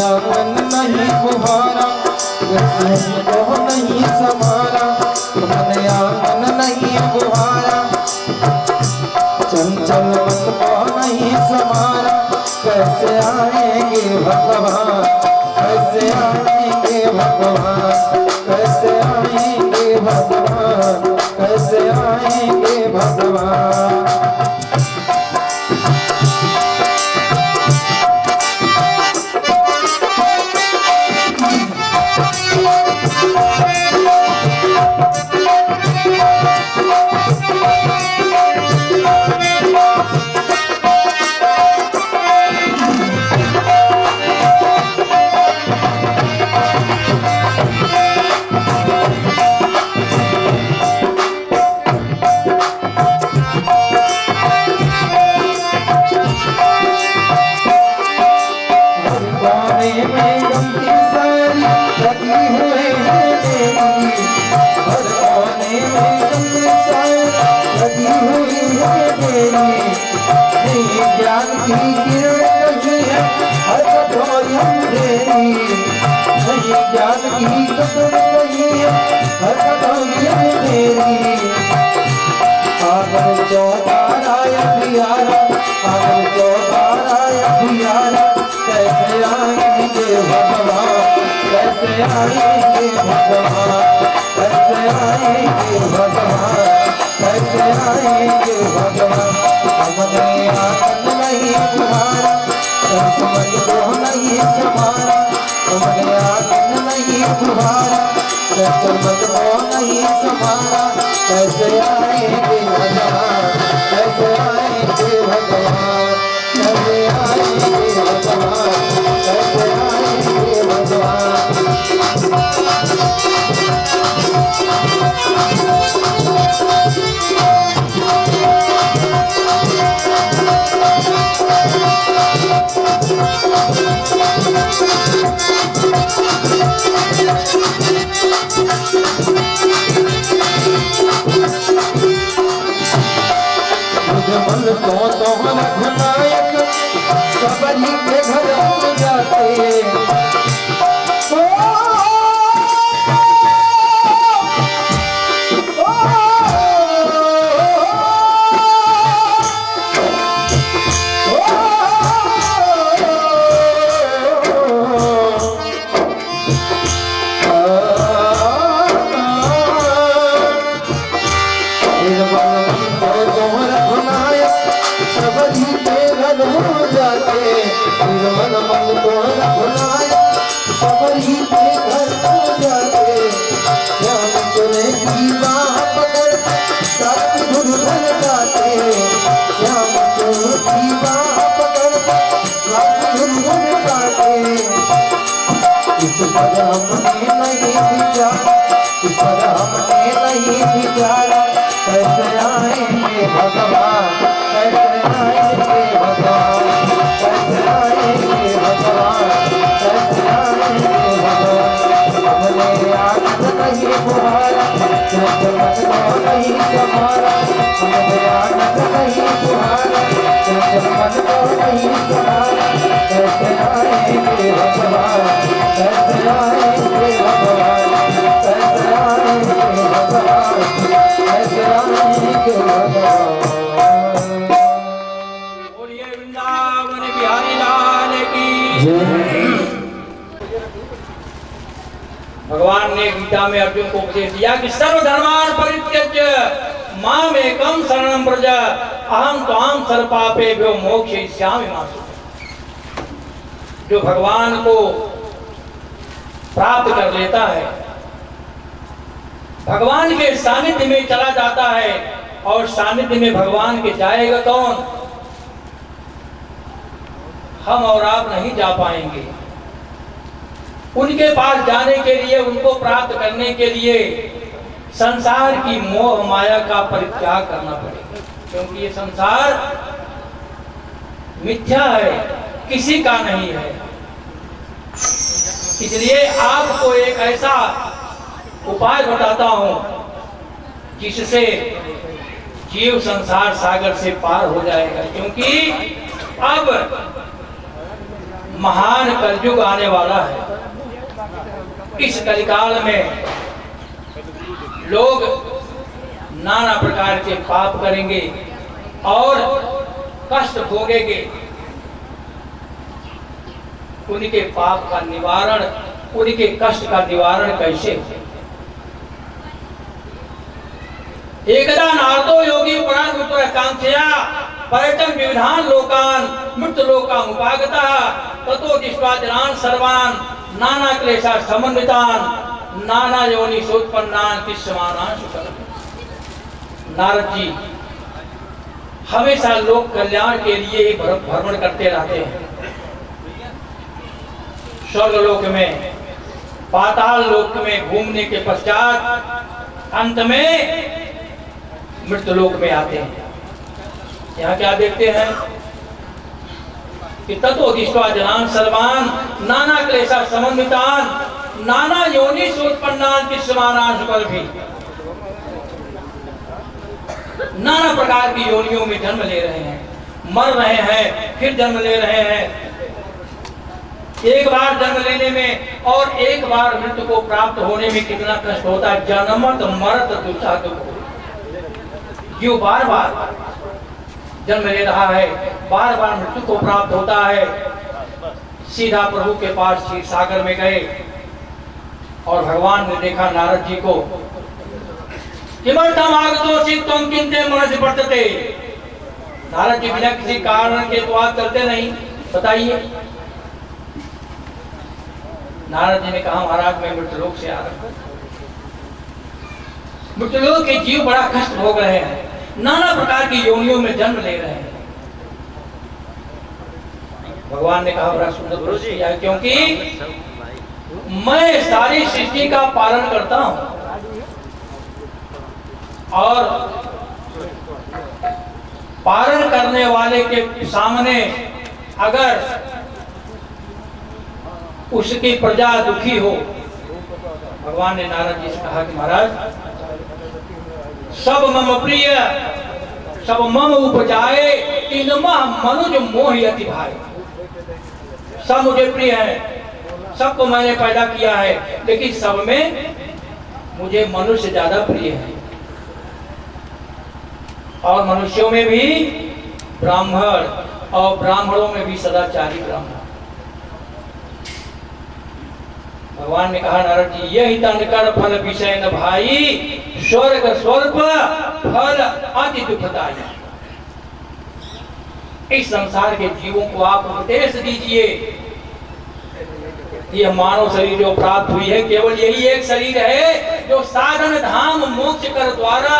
आंगन नहीं बुहारा, मन को नहीं समारा, हमने आंगन नहीं बुहारा, चंचल मन को नहीं समारा, कैसे आएंगे भगवान, कैसे आएंगे भगवान, कैसे आएंगे भगवान, कैसे आएंगे भगवान। ज्ञान की किरण नहीं है हर कठोर अंधेरी, नहीं ज्ञान की कदर नहीं है हर कठोर अंधेरी। आगर चौबारा प्यारा, आगर चौबारा प्यारा, कैसे आएंगे भगवान, कैसे आएंगे भगवान, कैसे आएंगे भगवान, कैसे आएंगे भगवान। हमने आंगन नहीं बुहारा, मन को नहीं संभाला, हमने आंगन नहीं बुहारा, मन को नहीं संभाला, कैसे आएंगे भगवान, कैसे आएंगे भगवान, कैसे आएंगे भगवान, कैसे आएंगे भगवान। Thank you. मन तो रघुनायक सबरी के घर हो जाते मन मन तो रघुनायक सबरी के घर हो जाते श्याम सुने की बाह पकड़ सतगुरु धन गाते श्याम सुने की बाह पकड़ सतगुरु धन गाते इस पर हमने नहीं विचारा इस पर हमने नहीं विचारा कैसे आएंगे भगवान कैसे आएंगे भगवान कैसे आएंगे भगवान कैसे आएंगे भगवान हमने आनंद नहीं बुहारा जैसे मन को नहीं संभाला हमने आनंद नहीं बुहारा जैसे मन को नहीं संभाला कैसे आएंगे भगवान कैसे आएंगे भगवान कैसे आएंगे भगवान कैसे आएंगे भगवान। बोलिए वृंदावन बिहारी लाल की। भगवान ने गीता में अर्जुन को उपदेश दिया कि सर्वधर्मान परित्यज्य माम एकम शरणं व्रज अहम त्वाम सर्वपापेभ्यो मोक्षयिष्यामि मा शुचः। जो भगवान को प्राप्त कर लेता है, भगवान के सानिध्य में चला जाता है, और सानिध्य में भगवान के जाएगा कौन? हम और आप नहीं जा पाएंगे। उनके पास जाने के लिए, उनको प्राप्त करने के लिए संसार की मोह माया का परित्याग करना पड़ेगा, क्योंकि ये संसार मिथ्या है, किसी का नहीं है। इसलिए आपको एक ऐसा उपाय बताता हूं जिससे जीव संसार सागर से पार हो जाएगा, क्योंकि अब महान कलयुग आने वाला है। इस कलिकाल में लोग नाना प्रकार के पाप करेंगे और कष्ट भोगेंगे। उनके पाप का निवारण, उनके कष्ट का निवारण कैसे हो? एकदा नारदो योगी पुराण विपुर कांक्षया पर्यटन विविधान लोकान मृत्यु लोकाम उपागता ततो दृष्ट्वा जनान सर्वान नाना क्लेशा समन्वितान नाना योनि सोत्पन्नान तिष्ठमानान सुखद। नारद जी हमेशा लोक कल्याण के लिए भ्रमण करते रहते हैं। स्वर्गलोक में, पाताल लोक में घूमने के पश्चात अंत में मृत्यु लोक में आते हैं। यहाँ क्या देखते हैं कि ततो दृष्ट्वा जनान सर्वान नाना क्लेशा समन्वितान नाना योनि सोत्पन्नान तिष्ठमानान सुखद। नाना प्रकार की योनियों में जन्म ले रहे हैं, मर रहे हैं, फिर जन्म ले रहे हैं। एक बार जन्म लेने में और एक बार मृत्यु को प्राप्त होने में कितना कष्ट होता है। जन्मत मरत दुखा दुख। जीव बार बार जन्म ले रहा है, बार बार मृत्यु को प्राप्त होता है। सीधा प्रभु के पास क्षीर सागर में गए और भगवान ने देखा नारद जी को। किमर्थम आगतोसि त्वं किंते मनसि वर्तते। नारद जी बिना किसी कारण के तो आप चलते नहीं, बताइए। नारद जी ने कहा महाराज मैं मृत्युलोक से आ रहा हूं। मृत्युलोक के जीव बड़ा कष्ट भोग रहे हैं, नाना प्रकार की योनियों में जन्म ले रहे हैं। भगवान ने कहा बड़ा सुंदर प्रश्न किया, क्योंकि मैं सारी सृष्टि का पालन करता हूं और पालन करने वाले के सामने अगर उसकी प्रजा दुखी हो, भगवान ने नारद जी से कहा कि महाराज सब मम प्रिय सब मम उपजाए, इनमह मनुज मोहि अति भाई। सब मुझे प्रिय है, सबको मैंने पैदा किया है, लेकिन सब में मुझे मनुष्य ज्यादा प्रिय है। और मनुष्यों में भी ब्राह्मण, और ब्राह्मणों में भी सदाचारी ब्राह्मण। भगवान ने कहा नारद जी, यही तन कर फल विषय न भाई, स्वर्ग स्वल्प फल अति दुखदायी। इस संसार के जीवों को आप उपदेश दीजिए, यह मानव शरीर जो प्राप्त हुई है, केवल यही एक शरीर है जो साधन धाम मोक्ष कर द्वारा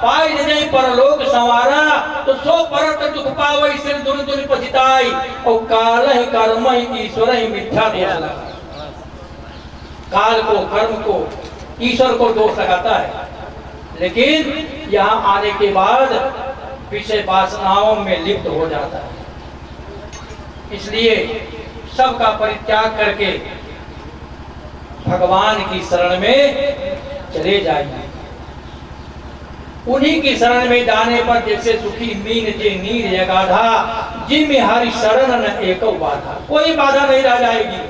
पाई नहीं परलोक संवारा। तो सो परत दुख पावई सिर दुन दुन पछताई, और काल ही कर्म ही ईश्वर ही मिथ्या देश लगा। काल को, कर्म को, ईश्वर को दोष लगाता है, लेकिन यहाँ आने के बाद विषय वासनाओं में लिप्त हो जाता है। इसलिए सबका परित्याग करके भगवान की शरण में चले जाइए। उन्हीं की शरण में जाने पर जैसे सुखी मीन जे नीर यगाधा, जिम हरि शरण न एको बाधा। कोई बाधा नहीं रह जाएगी,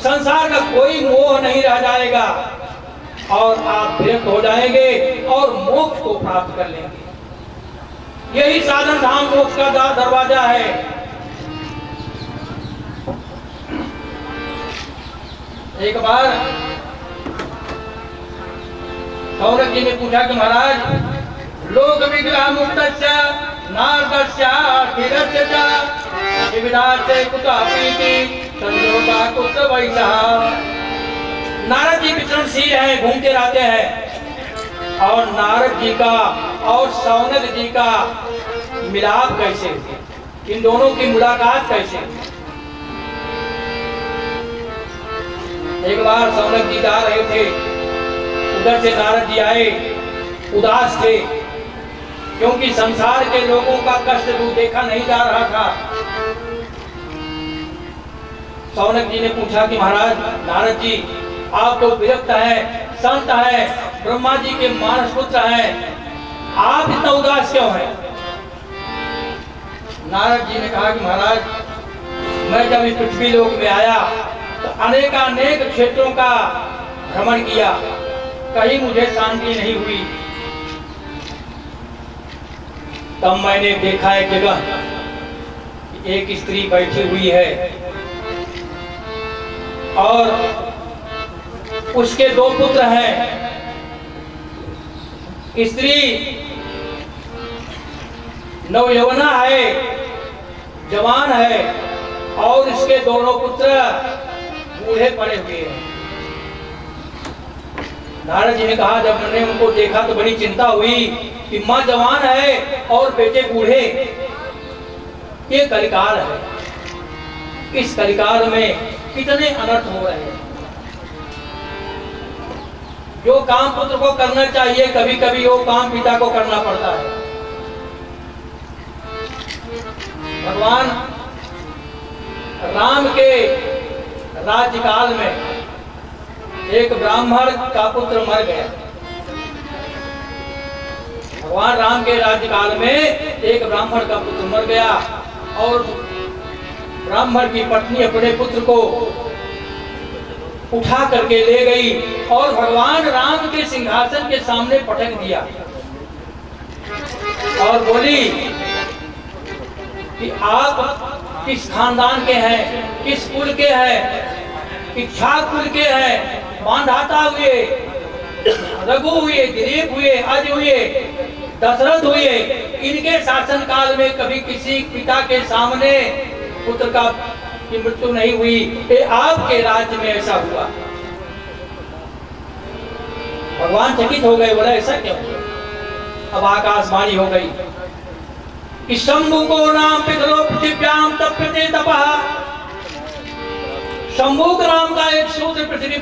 संसार का कोई मोह नहीं रह जाएगा, और आप विरक्त हो जाएंगे और मोक्ष को प्राप्त कर लेंगे। यही साधन धाम मोक्ष का दरवाजा है। एक बार सौरभ जी ने पूछा कि महाराज, लोक विग्रह मुक्तस्य नारदस्य धीरस्य च विविधास्ते कुतः प्रीति संयोगा कुत्र वैसः। नारद जी विचरणशील हैं, घूमते रहते हैं, और नारद जी का और सौनक जी का मिलाप कैसे, इन दोनों की मुलाकात कैसे। एक बार सौनक जी जा रहे थे, उधर से नारद जी आए, उदास थे, क्योंकि संसार के लोगों का कष्ट दूर देखा नहीं जा रहा था। सौनक जी ने पूछा कि महाराज, नारद जी आप तो विरक्त हैं, संत हैं, ब्रह्मा जी के मानस पुत्र हैं, आप इतना उदास क्यों हैं? नारद जी ने कहा कि महाराज, मैं जब इस पृथ्वी लोक में आया तो अनेक क्षेत्रों का भ्रमण किया, कहीं मुझे शांति नहीं हुई। तब मैंने देखा एक जगह एक स्त्री बैठी हुई है, और उसके 2 पुत्र हैं। स्त्री नवयौवना है, जवान है, और इसके दोनों पुत्र बूढ़े पड़े हुए हैं। नारद जी ने कहा, जब मैंने उनको देखा तो बड़ी चिंता हुई कि माँ जवान है और बेटे बूढ़े, ये कलिकाल है। इस कलिकाल में कितने अनर्थ हो रहे हैं। जो काम पुत्र को करना चाहिए, कभी कभी वो काम पिता को करना पड़ता है। भगवान राम के राज्यकाल में एक ब्राह्मण का पुत्र मर गया। भगवान राम के राज्यकाल में एक ब्राह्मण का पुत्र मर गया, और ब्राह्मण की पत्नी अपने पुत्र को उठा करके ले गई और भगवान राम के सिंहासन के सामने पटक दिया, और बोली कि आप किस खानदान के हैं, किस कुल के हैं, इच्छा कुल के हैं, मांधाता हुए, रघु हुए, दिलीप हुए, अज हुए, दशरथ हुए। इनके शासन काल में कभी किसी पिता के सामने पुत्र की मृत्यु नहीं हुई, ये आपके राज्य में ऐसा हुआ। भगवान चकित हो गए, बोला ऐसा क्यों? अब आकाशवाणी हो गई कि शंभु को नाम पितरो पृथिव्याम तप्यते तपः। शंभु नाम का एक शूद्र पृथ्वी